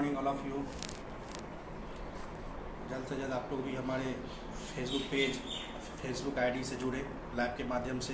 Morning all of you. जल्द से जल्द आप लोग भी हमारे फेसबुक पेज, फेसबुक आईडी से जुड़े लाइव के माध्यम से।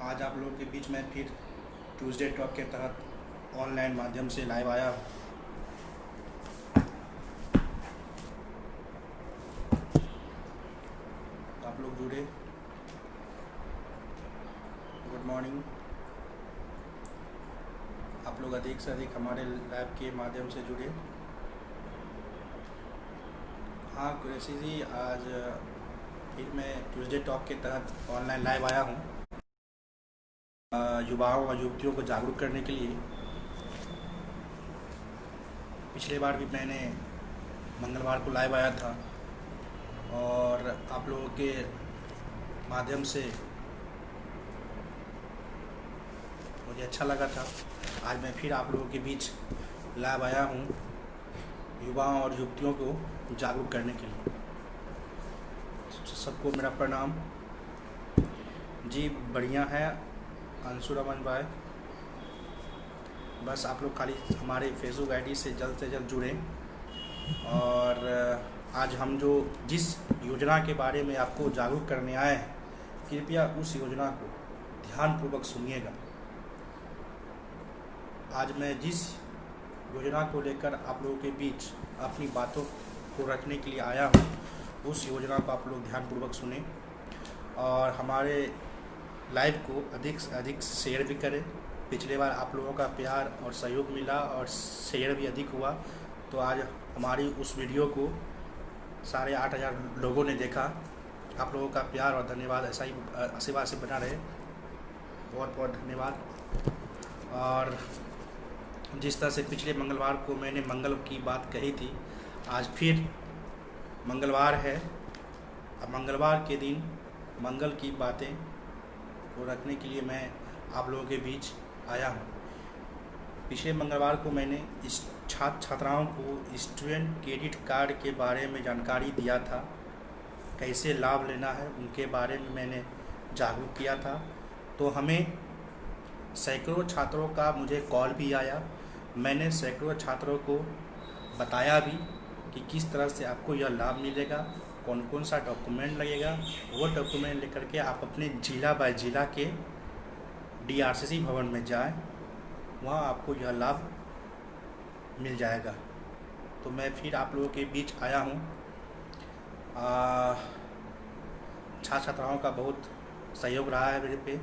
आज आप लोगों के बीच में फिर ट्यूसडे टॉक के तहत ऑनलाइन माध्यम से लाइव आया हूँ। आप लोग जुड़े, गुड मॉर्निंग। आप लोग अधिक से अधिक हमारे लाइव के माध्यम से जुड़े। हाँ कुरैशी जी, आज फिर मैं ट्यूसडे टॉक के तहत ऑनलाइन लाइव आया हूँ युवाओं और युवतियों को जागरूक करने के लिए। पिछले बार भी मैंने मंगलवार को लाइव आया था और आप लोगों के माध्यम से मुझे अच्छा लगा था। आज मैं फिर आप लोगों के बीच लाइव आया हूँ युवाओं और युवतियों को जागरूक करने के लिए। सबको मेरा प्रणाम जी। बढ़िया है अंशु रमन भाई। बस आप लोग खाली हमारे फेसबुक आईडी से जल्द जुड़ें। और आज हम जो जिस योजना के बारे में आपको जागरूक करने आए हैं, कृपया उस योजना को ध्यानपूर्वक सुनिएगा। आज मैं जिस योजना को लेकर आप लोगों के बीच अपनी बातों को रखने के लिए आया हूँ, उस योजना को आप लोग ध्यानपूर्वक सुनें और हमारे लाइव को अधिक से अधिक शेयर भी करें। पिछले बार आप लोगों का प्यार और सहयोग मिला और शेयर भी अधिक हुआ, तो आज हमारी उस वीडियो को 8,500 लोगों ने देखा। आप लोगों का प्यार और धन्यवाद ऐसा ही आशीर्वाद से बना रहे। बहुत बहुत धन्यवाद। और जिस तरह से पिछले मंगलवार को मैंने मंगल की बात कही थी, आज फिर मंगलवार है। अब मंगलवार के दिन मंगल की बातें को रखने के लिए मैं आप लोगों के बीच आया हूँ। पिछले मंगलवार को मैंने इस छात्राओं को स्टूडेंट क्रेडिट कार्ड के बारे में जानकारी दिया था, कैसे लाभ लेना है उनके बारे में मैंने जागरूक किया था। तो हमें सैकड़ों छात्रों का मुझे कॉल भी आया। मैंने सैकड़ों छात्रों को बताया भी कि किस तरह से आपको यह लाभ मिलेगा, कौन कौन सा डॉक्यूमेंट लगेगा। वो डॉक्यूमेंट लेकर के आप अपने ज़िला बाय ज़िला के DRCC भवन में जाएं, वहाँ आपको यह लाभ मिल जाएगा। तो मैं फिर आप लोगों के बीच आया हूँ। छात्र छात्राओं का बहुत सहयोग रहा है मेरे पे,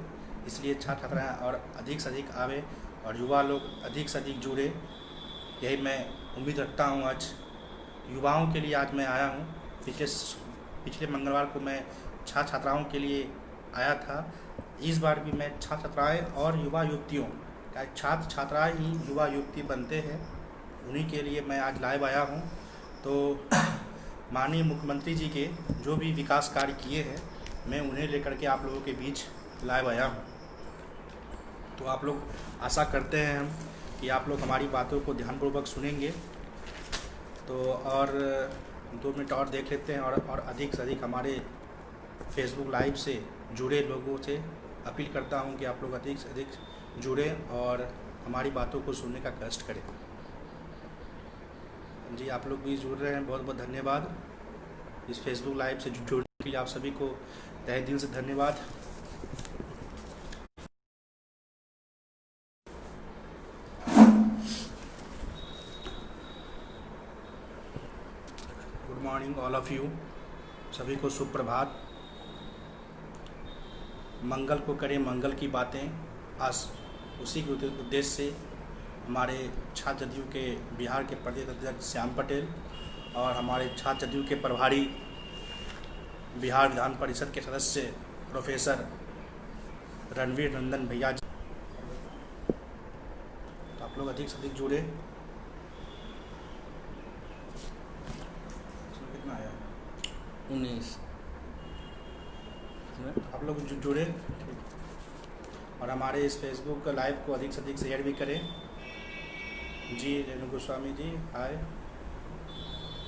इसलिए छात्र छात्राएँ और अधिक से अधिक आवे और युवा लोग अधिक से अधिक जुड़े, यही मैं उम्मीद रखता हूँ। आज युवाओं के लिए आज मैं आया हूँ। पिछले मंगलवार को मैं छात्र छात्राओं के लिए आया था। इस बार भी मैं छात्र छात्राएँ और युवा युवतियों का, छात्र छात्राएँ ही युवा युवती बनते हैं, उन्हीं के लिए मैं आज लाइव आया हूँ। तो माननीय मुख्यमंत्री जी के जो भी विकास कार्य किए हैं, मैं उन्हें लेकर के आप लोगों के बीच लाइव आया हूँ। तो आप लोग आशा करते हैं हम कि आप लोग हमारी बातों को ध्यानपूर्वक सुनेंगे। तो और 2 मिनट और देख लेते हैं और अधिक से अधिक हमारे फेसबुक लाइव से जुड़े लोगों से अपील करता हूं कि आप लोग अधिक से अधिक जुड़ें और हमारी बातों को सुनने का कष्ट करें। जी आप लोग भी जुड़ रहे हैं, बहुत बहुत धन्यवाद। इस फेसबुक लाइव से जुड़ने के लिए आप सभी को तहे दिल से धन्यवाद। Good morning all of you. सभी को सुप्रभात। मंगल को करें मंगल की बातें। आज उसी के उद्देश्य से हमारे छात्र जदयू के बिहार के प्रदेश अध्यक्ष श्याम पटेल और हमारे छात्र जदयू के प्रभारी बिहार विधान परिषद के सदस्य प्रोफेसर रणवीर नंदन भैया जी, तो आप लोग अधिक से अधिक जुड़े। कितना आया? 19। आप लोग जुड़े और हमारे इस फेसबुक लाइव को अधिक से अधिक शेयर भी करें। जी रेणु गोस्वामी जी हाय,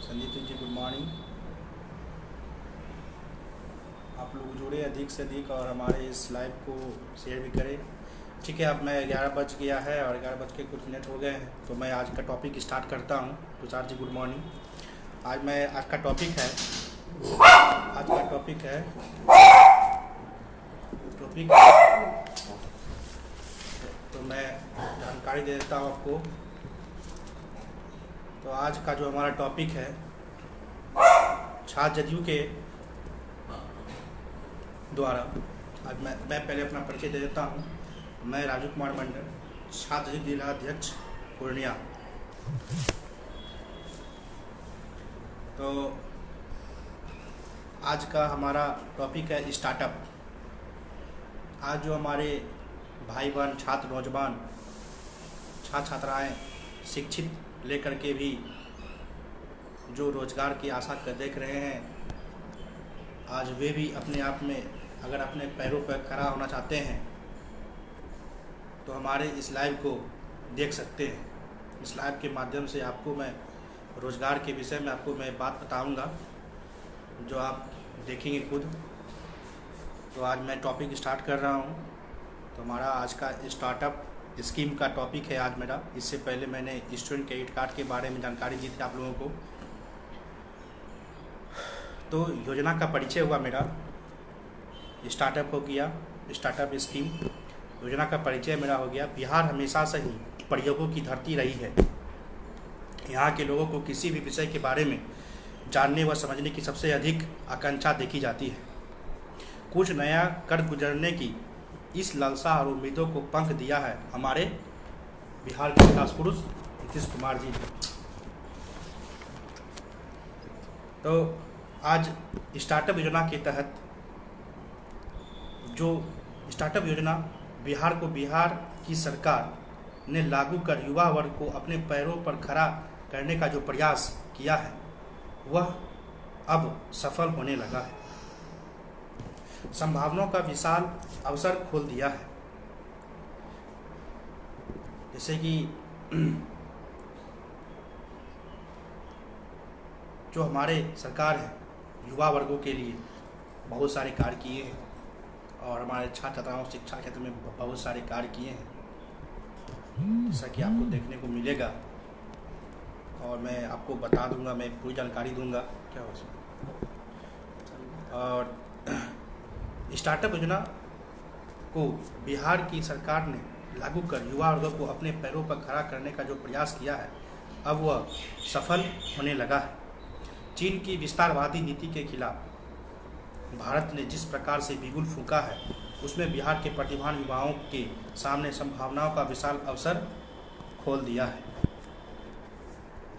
संदीप जी गुड मॉर्निंग। आप लोग जुड़े अधिक से अधिक और हमारे इस लाइव को शेयर भी करें। ठीक है, अब मैं 11 बज गया है और 11 बज के कुछ मिनट हो गए हैं, तो मैं आज का टॉपिक स्टार्ट करता हूँ। Tushar ji good morning. आज का टॉपिक है तो मैं जानकारी दे देता हूँ आपको। तो आज का जो हमारा टॉपिक है, छात्र जदयू के द्वारा, आज मैं पहले अपना परिचय दे देता हूँ। मैं राजू कुमार मंडल, छात्र जदयू जिला अध्यक्ष पूर्णिया। तो आज का हमारा टॉपिक है स्टार्टअप। आज जो हमारे भाई बहन छात्र नौजवान छात्र छात्राएँ शिक्षित लेकर के भी जो रोजगार की आशा कर देख रहे हैं, आज वे भी अपने आप में अगर अपने पैरों पर खड़ा होना चाहते हैं तो हमारे इस लाइव को देख सकते हैं। इस लाइव के माध्यम से आपको मैं रोजगार के विषय में आपको मैं बात बताऊंगा जो आप देखेंगे खुद। तो आज मैं टॉपिक स्टार्ट कर रहा हूं। तो हमारा आज का स्टार्टअप स्कीम का टॉपिक है आज मेरा। इससे पहले मैंने स्टूडेंट क्रेडिट कार्ड के बारे में जानकारी दी थी आप लोगों को। तो योजना का परिचय हुआ मेरा, स्टार्टअप हो गया, स्टार्टअप स्कीम योजना का परिचय मेरा हो गया। बिहार हमेशा से ही प्रयोगों की धरती रही है। यहाँ के लोगों को किसी भी विषय के बारे में जानने व समझने की सबसे अधिक आकांक्षा देखी जाती है। कुछ नया कर गुजरने की इस लालसा और उम्मीदों को पंख दिया है हमारे बिहार के विकास पुरुष नीतीश कुमार जी ने। तो आज स्टार्टअप योजना के तहत जो स्टार्टअप योजना बिहार की सरकार ने लागू कर युवा वर्ग को अपने पैरों पर खड़ा करने का जो प्रयास किया है वह अब सफल होने लगा है। संभावनाओं का विशाल अवसर खोल दिया है। जैसे कि जो हमारे सरकार है युवा वर्गों के लिए बहुत सारे कार्य किए हैं और हमारे छात्र छात्राओं शिक्षा क्षेत्र में बहुत सारे कार्य किए हैं, जैसा कि आपको देखने को मिलेगा और मैं आपको बता दूंगा, मैं पूरी जानकारी दूंगा क्या हो उसमें। और स्टार्टअप योजना को बिहार की सरकार ने लागू कर युवा वर्गों को अपने पैरों पर खड़ा करने का जो प्रयास किया है अब वह सफल होने लगा है। चीन की विस्तारवादी नीति के खिलाफ भारत ने जिस प्रकार से बिगुल फूंका है उसमें बिहार के प्रतिभावान युवाओं के सामने संभावनाओं का विशाल अवसर खोल दिया है।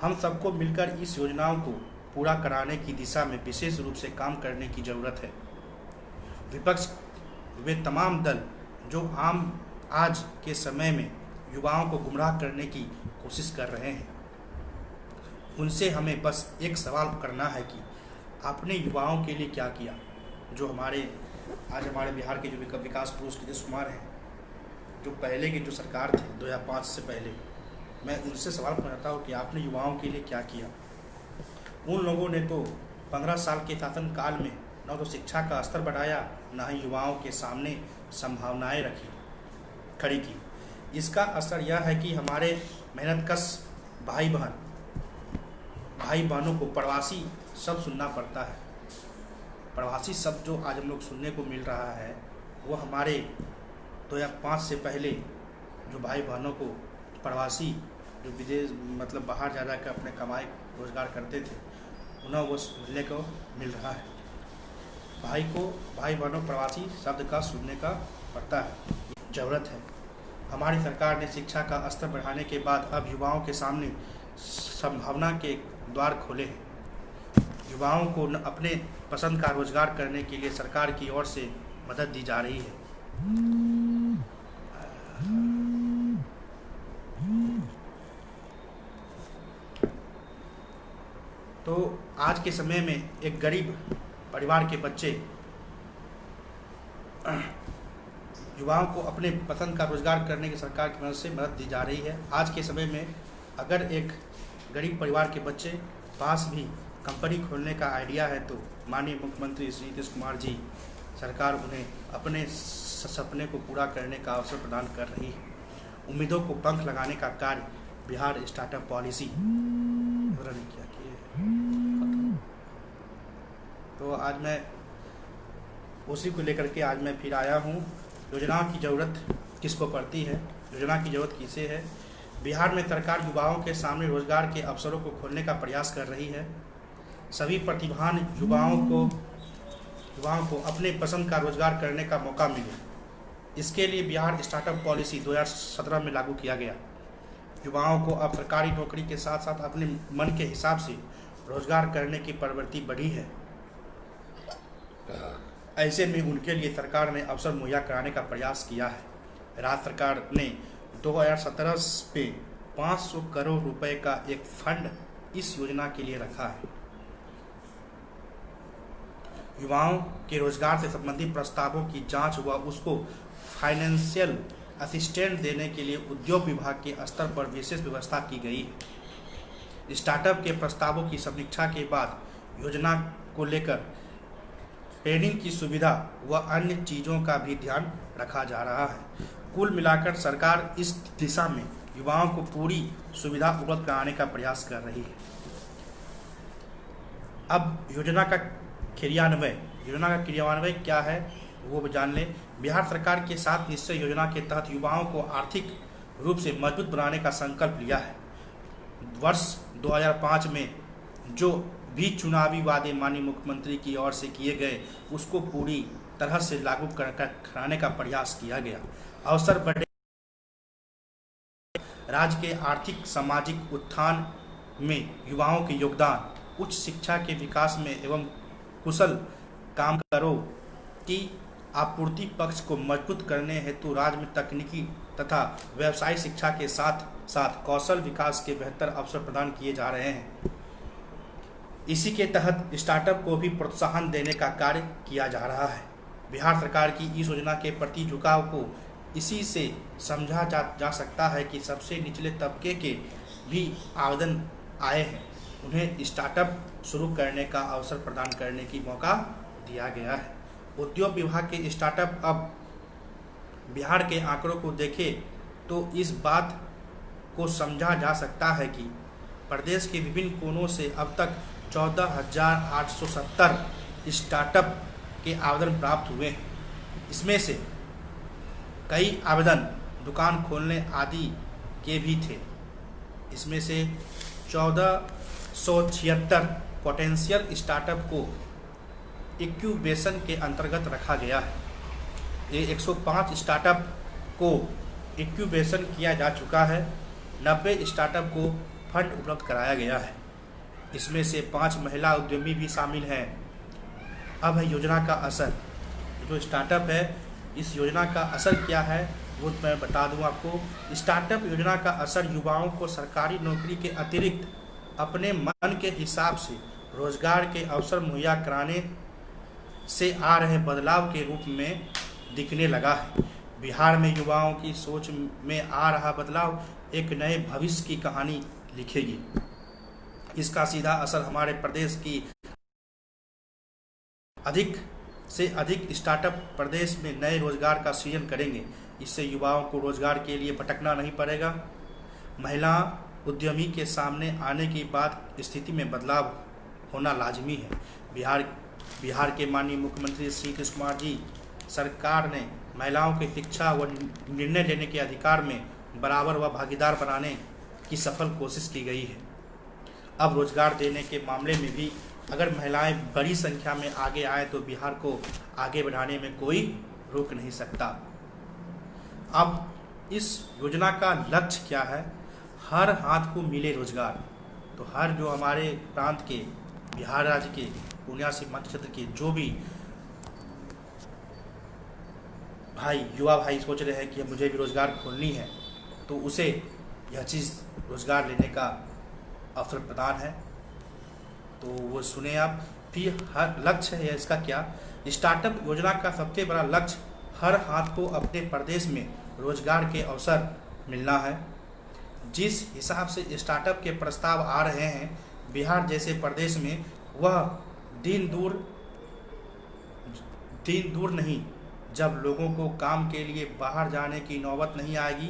हम सबको मिलकर इस योजनाओं को पूरा कराने की दिशा में विशेष रूप से काम करने की जरूरत है। विपक्ष वे तमाम दल जो आज के समय में युवाओं को गुमराह करने की कोशिश कर रहे हैं, उनसे हमें बस एक सवाल करना है कि आपने युवाओं के लिए क्या किया। जो आज हमारे बिहार के जो विकास पुरुष नीतीश कुमार हैं, जो पहले की जो सरकार थी 2005 से पहले, मैं उनसे सवाल पूछना चाहता हूँ कि आपने युवाओं के लिए क्या किया। उन लोगों ने तो 15 साल के शासनकाल में न तो शिक्षा का स्तर बढ़ाया, न ही युवाओं के सामने संभावनाएं खड़ी की। इसका असर यह है कि हमारे मेहनतकश भाई बहनों को प्रवासी शब्द सुनना पड़ता है। प्रवासी शब्द जो आज हम लोग सुनने को मिल रहा है वो हमारे 2005 से पहले जो भाई बहनों को प्रवासी जो विदेश मतलब बाहर जा कर अपने कमाई रोजगार करते थे उन्हें वो सुनने को मिल रहा है। भाई बहनों प्रवासी शब्द का सुनने का पड़ता है, ज़रूरत है। हमारी सरकार ने शिक्षा का स्तर बढ़ाने के बाद अब युवाओं के सामने संभावना के द्वार खोले हैं। युवाओं को अपने पसंद का रोजगार करने के लिए सरकार की ओर से मदद दी जा रही है। तो आज के समय में एक गरीब परिवार के बच्चे युवाओं को अपने पसंद का रोजगार करने की सरकार की मदद से मदद दी जा रही है। आज के समय में अगर एक गरीब परिवार के बच्चे पास भी कंपनी खोलने का आइडिया है तो माननीय मुख्यमंत्री श्री नीतीश कुमार जी सरकार उन्हें अपने सपने को पूरा करने का अवसर प्रदान कर रही है। उम्मीदों को पंख लगाने का कार्य बिहार स्टार्टअप पॉलिसी क्या किए। तो आज मैं उसी को लेकर के आज मैं फिर आया हूँ। योजनाओं की ज़रूरत किसको पड़ती है, योजना की ज़रूरत किसे है। बिहार में सरकार युवाओं के सामने रोजगार के अवसरों को खोलने का प्रयास कर रही है। सभी प्रतिभावान युवाओं को अपने पसंद का रोजगार करने का मौका मिले, इसके लिए बिहार स्टार्टअप पॉलिसी 2017 में लागू किया गया। युवाओं को अब सरकारी नौकरी के साथ साथ अपने मन के हिसाब से रोजगार करने की प्रवृत्ति बढ़ी है। ऐसे में उनके लिए सरकार ने अवसर मुहैया कराने का प्रयास किया है। राज्य सरकार ने 2017 पे 500 करोड़ रुपए का एक फंड इस योजना के लिए रखा है। युवाओं के रोजगार से संबंधित प्रस्तावों की जांच व उसको फाइनेंशियल असिस्टेंट देने के लिए उद्योग विभाग के स्तर पर विशेष व्यवस्था की गई है। स्टार्टअप के प्रस्तावों की समीक्षा के बाद योजना को लेकर ट्रेनिंग की सुविधा व अन्य चीज़ों का भी ध्यान रखा जा रहा है। कुल मिलाकर सरकार इस दिशा में युवाओं को पूरी सुविधा उपलब्ध कराने का प्रयास कर रही है। अब योजना का क्रियान्वयन क्या है वो जान लें। बिहार सरकार के साथ निश्चय योजना के तहत युवाओं को आर्थिक रूप से मजबूत बनाने का संकल्प लिया है। वर्ष 2005 में जो भी चुनावी वादे माननीय मुख्यमंत्री की ओर से किए गए उसको पूरी तरह से लागू कराने का प्रयास किया गया। अवसर बढ़े, राज्य के आर्थिक सामाजिक उत्थान में युवाओं के योगदान, उच्च शिक्षा के विकास में एवं कुशल कामगारों की आपूर्ति पक्ष को मजबूत करने हेतु राज्य में तकनीकी तथा व्यवसायिक शिक्षा के साथ साथ कौशल विकास के बेहतर अवसर प्रदान किए जा रहे हैं। इसी के तहत स्टार्टअप को भी प्रोत्साहन देने का कार्य किया जा रहा है। बिहार सरकार की इस योजना के प्रति झुकाव को इसी से समझा जा सकता है कि सबसे निचले तबके के भी आवेदन आए हैं, उन्हें स्टार्टअप शुरू करने का अवसर प्रदान करने की मौका दिया गया है। उद्योग विभाग के स्टार्टअप अब बिहार के आंकड़ों को देखें तो इस बात को समझा जा सकता है कि प्रदेश के विभिन्न कोनों से अब तक 14,870 स्टार्टअप के आवेदन प्राप्त हुए हैं। इसमें से कई आवेदन दुकान खोलने आदि के भी थे। इसमें से 1476 पोटेंशियल स्टार्टअप को इंक्यूबेशन के अंतर्गत रखा गया है। ये 105 स्टार्टअप को इंक्यूबेशन किया जा चुका है। 90 स्टार्टअप को फंड उपलब्ध कराया गया है। इसमें से 5 महिला उद्यमी भी शामिल हैं। अब है योजना का असर। जो स्टार्टअप है, इस योजना का असर क्या है वो मैं बता दूं आपको। स्टार्टअप योजना का असर युवाओं को सरकारी नौकरी के अतिरिक्त अपने मन के हिसाब से रोजगार के अवसर मुहैया कराने से आ रहे बदलाव के रूप में दिखने लगा है। बिहार में युवाओं की सोच में आ रहा बदलाव एक नए भविष्य की कहानी लिखेगी। इसका सीधा असर हमारे प्रदेश की अधिक से अधिक स्टार्टअप प्रदेश में नए रोजगार का सृजन करेंगे। इससे युवाओं को रोजगार के लिए भटकना नहीं पड़ेगा। महिला उद्यमी के सामने आने की बात स्थिति में बदलाव होना लाजमी है। बिहार के माननीय मुख्यमंत्री श्री कृष्ण कुमार जी सरकार ने महिलाओं की शिक्षा व निर्णय लेने के अधिकार में बराबर व भागीदार बनाने की सफल कोशिश की गई है। अब रोजगार देने के मामले में भी अगर महिलाएं बड़ी संख्या में आगे आए तो बिहार को आगे बढ़ाने में कोई रोक नहीं सकता। अब इस योजना का लक्ष्य क्या है? हर हाथ को मिले रोजगार। तो हर जो हमारे प्रांत के, बिहार राज्य के पूर्णिया से मध्य क्षेत्र के जो भी युवा भाई सोच रहे हैं कि मुझे भी रोजगार खोलनी है, तो उसे यह चीज़ रोजगार लेने का अवसर प्रदान है। तो वो सुने आप। फिर हर लक्ष्य है इसका क्या? स्टार्टअप योजना का सबसे बड़ा लक्ष्य हर हाथ को अपने प्रदेश में रोजगार के अवसर मिलना है। जिस हिसाब से स्टार्टअप के प्रस्ताव आ रहे हैं बिहार जैसे प्रदेश में, वह दिन दूर दिन दूर नहीं जब लोगों को काम के लिए बाहर जाने की नौबत नहीं आएगी,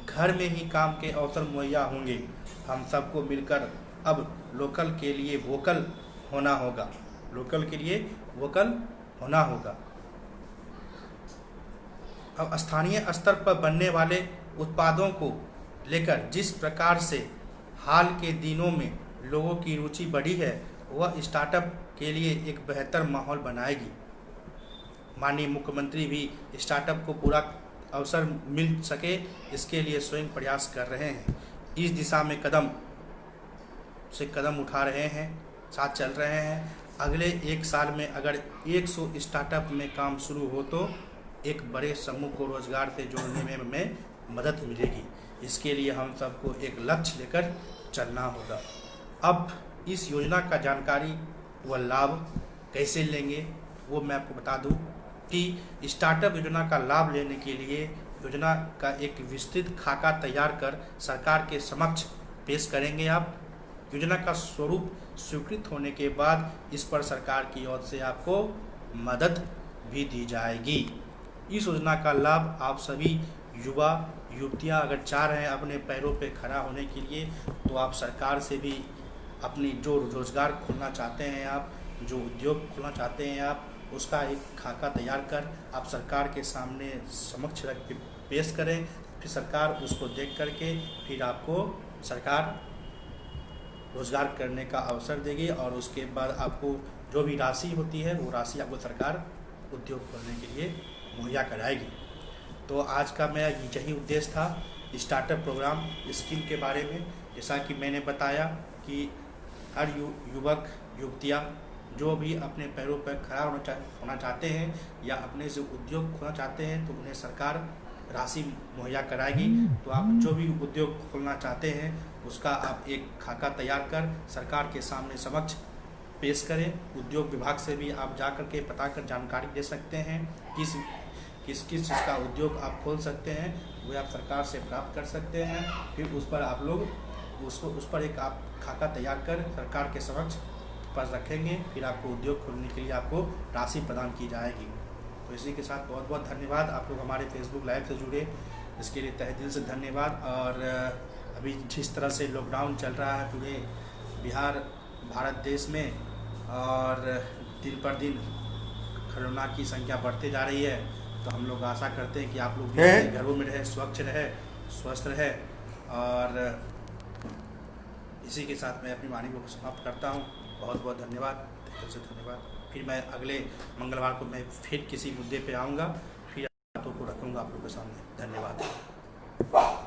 घर में ही काम के अवसर मुहैया होंगे। हम सबको मिलकर अब लोकल के लिए वोकल होना होगा, लोकल के लिए वोकल होना होगा। अब स्थानीय स्तर पर बनने वाले उत्पादों को लेकर जिस प्रकार से हाल के दिनों में लोगों की रुचि बढ़ी है, वह स्टार्टअप के लिए एक बेहतर माहौल बनाएगी। माननीय मुख्यमंत्री भी स्टार्टअप को पूरा अवसर मिल सके, इसके लिए स्वयं प्रयास कर रहे हैं। इस दिशा में कदम उठा रहे हैं, साथ चल रहे हैं। अगले 1 साल में अगर 100 स्टार्टअप में काम शुरू हो तो एक बड़े समूह को रोजगार से जोड़ने में हमें मदद मिलेगी। इसके लिए हम सबको एक लक्ष्य लेकर चलना होगा। अब इस योजना का जानकारी व लाभ कैसे लेंगे वो मैं आपको बता दूं कि स्टार्टअप योजना का लाभ लेने के लिए योजना का एक विस्तृत खाका तैयार कर सरकार के समक्ष पेश करेंगे आप। योजना का स्वरूप स्वीकृत होने के बाद इस पर सरकार की ओर से आपको मदद भी दी जाएगी। इस योजना का लाभ आप सभी युवा युवतियां अगर चाह रहे हैं अपने पैरों पे खड़ा होने के लिए, तो आप सरकार से भी अपनी जो रोजगार खोलना चाहते हैं, आप जो उद्योग खोलना चाहते हैं, आप उसका एक खाका तैयार कर आप सरकार के सामने समक्ष रख के पेश करें। फिर सरकार उसको देख करके फिर आपको सरकार रोजगार करने का अवसर देगी और उसके बाद आपको जो भी राशि होती है वो राशि आपको सरकार उद्योग खोलने के लिए मुहैया कराएगी। तो आज का मेरा यही उद्देश्य था स्टार्टअप प्रोग्राम स्कीम के बारे में। जैसा कि मैंने बताया कि हर युवक युवतियाँ जो भी अपने पैरों पर खड़ा होना चाहते हैं या अपने से उद्योग खोलना चाहते हैं, तो उन्हें सरकार राशि मुहैया कराएगी। तो आप जो भी उद्योग खोलना चाहते हैं उसका आप एक खाका तैयार कर सरकार के सामने समक्ष पेश करें। उद्योग विभाग से भी आप जा कर के पता कर जानकारी दे सकते हैं किस चीज़ का उद्योग आप खोल सकते हैं, वो आप सरकार से प्राप्त कर सकते हैं। फिर उस पर आप लोग उस पर एक आप खाका तैयार कर सरकार के समक्ष पर रखेंगे। फिर आपको उद्योग खोलने के लिए आपको राशि प्रदान की जाएगी। तो इसी के साथ बहुत बहुत धन्यवाद। आप लोग हमारे फेसबुक लाइव से जुड़े, इसके लिए तहे दिल से धन्यवाद। और अभी जिस तरह से लॉकडाउन चल रहा है पूरे बिहार भारत देश में, और दिन पर दिन कोरोना की संख्या बढ़ते जा रही है, तो हम लोग आशा करते हैं कि आप लोग भी अपने घरों में रहे, स्वच्छ रहे, स्वस्थ रहे। और इसी के साथ मैं अपनी वाणी को समाप्त करता हूँ। बहुत बहुत धन्यवाद, दिल से धन्यवाद। फिर मैं अगले मंगलवार को मैं फिर किसी मुद्दे पे आऊँगा, फिर बातों को रखूँगा आप लोगों के सामने। धन्यवाद।